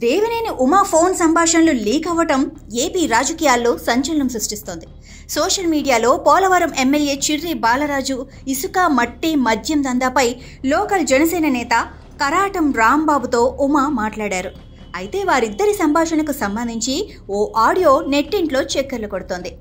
Devineni Uma phone సంభాషణలు leak అవ్వటం AP రాజకీయాల్లో సంచలనం సృష్టిస్తోంది. సోషల్ మీడియాలో పోలవరం ఎమ్మెల్యే చిర్రి బాలరాజు ఇసుక, మట్టి, మద్యం దందాపై లోకల్ జనసేన నేత కరాటం రాంబాబుతో ఉమా మాట్లాడారు. అయితే వారిద్దరి సంభాషణకు సంబంధించి ఓ ఆడియో నెట్టింట్లో చక్కర్లు కొడుతోంది.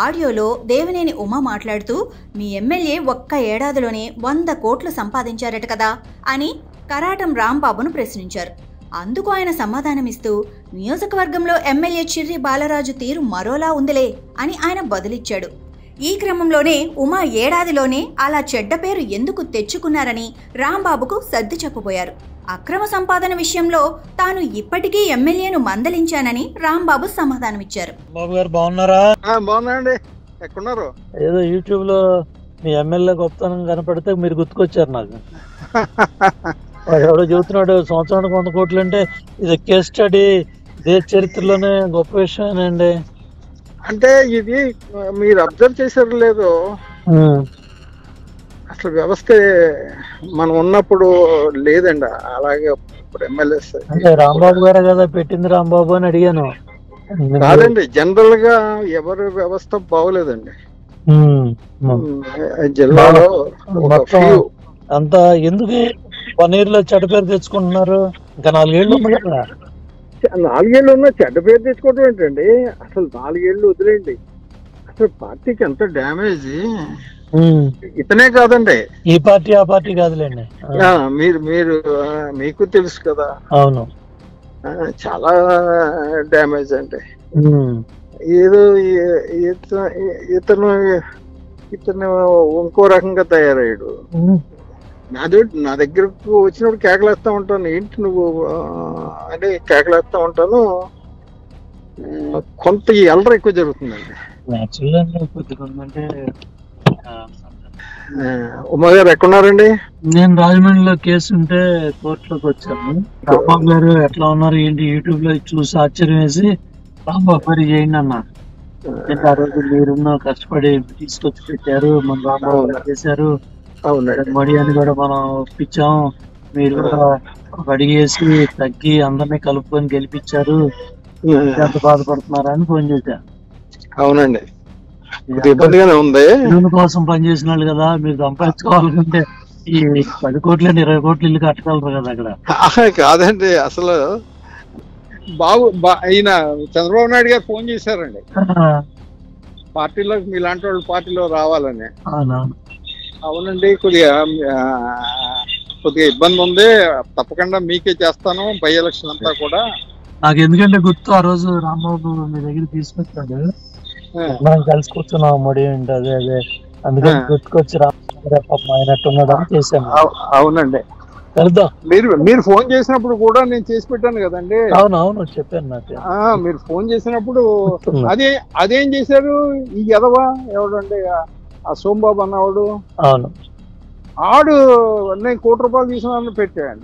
ఆడియోలో దేవినేని ఉమా మాట్లాడుతూ, మీ ఎమ్మెల్యే ఒక్క ఏడాదిలోనే 100 కోట్లు సంపాదించారట కదా అని కరాటం రాంబాబును ప్రశ్నించారు. అందుకు ఆయన సమాధానమిస్తూ, నియోజకవర్గంలో ఎమ్మెల్యే చిర్రి బాలరాజు తీరు మరోలా ఉందిలే అని ఆయన బదులిచ్చాడు. ఈ క్రమంలోనే ఉమా ఏడాదిలోనే అలా చెడ్డ పేరు ఎందుకు తెచ్చుకున్నారని రాంబాబుకు సర్ది చెప్పబోయారు. అక్రమ సంపాదన విషయంలో తాను ఇప్పటికీ ఎమ్మెల్యేను మందలించానని రాంబాబు సమాధానమిచ్చారు. బాబు గారు బాగున్నారా? బాగున్నాండి. ఎక్కడున్నారు? ఏదో యూట్యూబ్ లో మీ ఎమ్మెల్యే గొప్పతనం కనపడితే మీరు గుర్తుకొచ్చారు నాకు. ఎవడో చెబుతున్నాడు సంవత్సరానికి 100 కోట్లు అంటే ఇది కేస్ స్టడీ, దేశ చరిత్రలోనే గొప్ప విషయమేనండి. అంటే ఇది మీరు అబ్జర్వ్ చేశారు లేదు, అసలు వ్యవస్థ మనం ఉన్నప్పుడు లేదండి. అలాగే ఇప్పుడు ఎమ్మెల్యేస్ అంటే రాంబాబు గారే కదా పెట్టింది, రాంబాబు అని అడిగాను. కాదండి, జనరల్ గా ఎవరి వ్యవస్థ బాగోలేదండి జిల్లాలో. అంతా ఎందుకు 1 year లో చెడ్డ పేరు తెచ్చుకుంటున్నారు? ఇంకా 4 ఏళ్ళు ఉంది కదా. 4 ఏళ్ళు ఉన్నా చెడ్డ పేరు తెచ్చుకోవడం ఏంటండి? అసలు 4 ఏళ్ళు వదిలేండి, అసలు పార్టీకి ఎంత డ్యామేజ్. ఇతనే కాదండి, ఈ పార్టీ ఆ పార్టీ కాదులేండి. మీరు మీకు తెలుసు కదా. అవును, చాలా డ్యామేజ్ అండి. ఏదో ఇతను ఇంకో రకంగా తయారయ్యాడు. నా దగ్గరకు వచ్చినప్పుడు కేకలేస్తా ఉంటాను, ఏంటి నువ్వు అంటే కేకలేస్తా ఉంటాను. కొంత ఎల్లర ఎక్కువ జరుగుతుందండి. ఉమా గారు ఎక్కడున్నారండి? నేను రాజమండ్రిలో కేసు ఉంటే కోర్టులోకి వచ్చాను. రాంబాబు గారు ఎట్లా ఉన్నారు ఏంటి యూట్యూబ్ లో చూసి ఆశ్చర్యం వేసి రాంబాబు గారు చేయండి అన్నారు. ఆ రోజు మీరున్న కష్టపడి తీసుకొచ్చి పెట్టారు, మన రాంబాబు గారు చేశారు. మడి అని కూడా మనం ఒప్పించాం, మీరు కూడా అడిగేసి తగ్గి అందరినీ కలుపుకొని గెలిపించారు, ఎంత బాధపడుతున్నారని ఫోన్ చేశారు. అవునండి, ఇబ్బందిగానే ఉంది. ఇల్లు కోసం పనిచేసిన వాళ్ళు కదా, మీరు సంపాదించుకోవాలనుకుంటే ఈ 10 కోట్లు 20 కోట్లు ఇల్లు కట్టగలరు కదా అక్కడ. కాదండి, అసలు ఈయన చంద్రబాబు నాయుడు గారు ఫోన్ చేశారండి పార్టీలో, మీలాంటి వాళ్ళు పార్టీలో రావాలని. అవునండి, కొద్దిగా ఇబ్బంది ఉంది, తప్పకుండా మీకే చేస్తాను బై ఎలక్షన్ అంతా కూడా. నాకు ఎందుకంటే గుర్తు, ఆ రోజు రాంబాబు మీ దగ్గర తీసుకొచ్చాడు, మనం కలిసి కూర్చున్నాం మడి అంటే అదే అందుకని గుర్తుకొచ్చి రాంబాబు అయినట్టున్నాడని చేశాను. అవునండి, మీరు ఫోన్ చేసినప్పుడు కూడా నేను చేసి పెట్టాను కదండి. అవునవును చెప్పాను నాకు. మీరు ఫోన్ చేసినప్పుడు అదేం చేశారు ఈ ఎదవా ఎవడండి, ఆ సోమబాబు అన్నవాడు. అవును, ఆడు నేను ₹1 తీసుకున్నాను పెట్టాడు.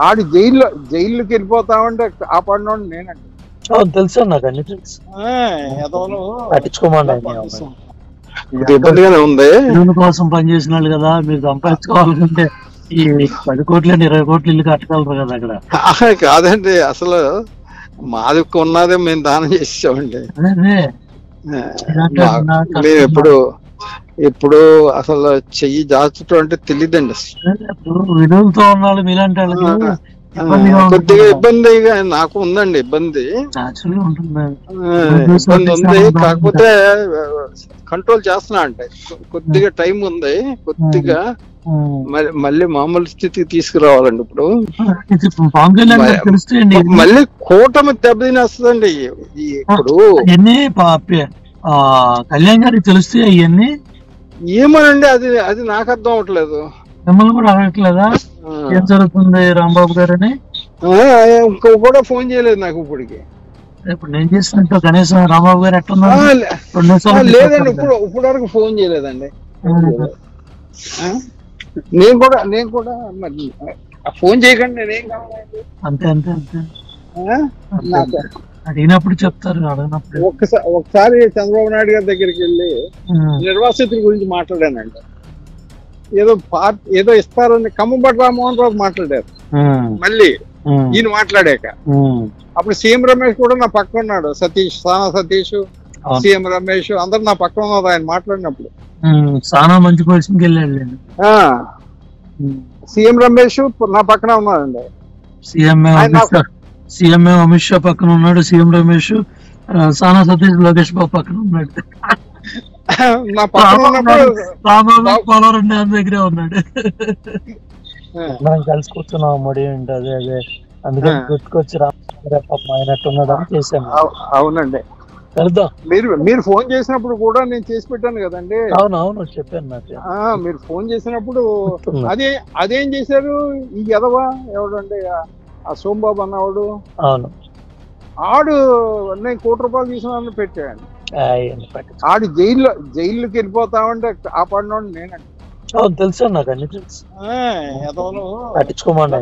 ఆడు జైల్లోకి వెళ్ళిపోతామంటే కాపాడినోడు నేనండి. తెలుసా నాకు, అన్ని తెలుసు. పట్టించుకోమండి, ఇబ్బందిగానే ఉంది. ఇల్లు కోసం పనిచేసిన వాళ్ళు కదా, మీరు సంపాదించుకోవాలనుకుంటే ఈ 10 కోట్లు 20 కోట్లు ఇల్లు కట్టగలరు కదా అక్కడ. కాదండి, అసలు మాది ఉన్నదే మేము దానం చేసామండి. మేము ఎప్పుడు అసలు చెయ్యి జాచటం అంటే తెలియదండి. విడుదలతో ఉన్నాడు మీలాంటి వాళ్ళకి కొద్దిగా ఇబ్బందిగా నాకు ఉందండి. ఇబ్బంది ఉంది, కాకపోతే కంట్రోల్ చేస్తున్నా. అంటే కొద్దిగా టైం ఉంది, కొద్దిగా మళ్ళీ మామూలు స్థితికి తీసుకురావాలండి. ఇప్పుడు మళ్ళీ కూటమి దెబ్బతినేస్తుందండి. ఇప్పుడు కళ్యాణ్ గారికి తెలిస్తే అవన్నీ ఏమోనండి, అది నాకు అర్థం అవట్లేదు. మిమ్మల్ని కూడా అడగట్లేదా ఏం జరుగుతుంది రాంబాబు గారు అని? ఇంకో కూడా ఫోన్ చేయలేదు నాకు ఇప్పటికి. ఇప్పుడు నేను చేసినట్టు కనీసం రాంబాబు గారు ఎట్టున్నారు? లేదండి, ఇప్పుడు వరకు ఫోన్ చేయలేదండి. నేను కూడా మరి ఫోన్ చేయకండి, నేనేం కావాలి. అంతే అడిగినప్పుడు చెప్తారు, అడిగినప్పుడు. ఒకసారి చంద్రబాబు నాయుడు గారి దగ్గరికి వెళ్ళి నిర్వాసితుల గురించి మాట్లాడానండి. ఏదో ఇస్తారని కమ్మబట్టి రామ్మోహన్ రావు మాట్లాడారు. మళ్ళీ ఈయన మాట్లాడాక. అప్పుడు సీఎం రమేష్ కూడా నా పక్కన ఉన్నాడు, సానా సతీష్, సీఎం రమేష్ అందరు నా పక్కన ఉన్నారు ఆయన మాట్లాడినప్పుడు. చాలా మంచి పొజిషన్కి వెళ్ళాడు. సీఎం రమేష్ నా పక్కన ఉన్నాడండి. సీఎం అమిత్ షా పక్కన ఉన్నాడు, సీఎం రమేష్, సానా సతీష్ లోకేష్ బాబు పక్కన ఉన్నాడు. నా పక్కన ఉన్నప్పుడు పోలవరం డ్యామ్ దగ్గరే ఉన్నాడు. మనం కలిసి కూర్చున్నాం మడి ఏంటి అదే అదే అందుకని గుర్తుకొచ్చి అయినట్టున్నాడు అని చేశాను. అవునండి, మీరు ఫోన్ చేసినప్పుడు కూడా నేను చేసి పెట్టాను కదండి. అవునవును చెప్పాను నాకు. మీరు ఫోన్ చేసినప్పుడు అదేం చేశారు ఈ ఎదవా ఎవడండి ఆ సోమబాబు అన్నవాడు. అవును, ఆడు నేను ₹1 తీసుకున్నాను పెట్టాడు. ఆడు జైల్లోకి వెళ్ళిపోతామంటే కాపాడినోడు నేనండి. తెలుసు నాకు, అన్ని తెలుసు. ఎదవను పట్టించుకోమండి.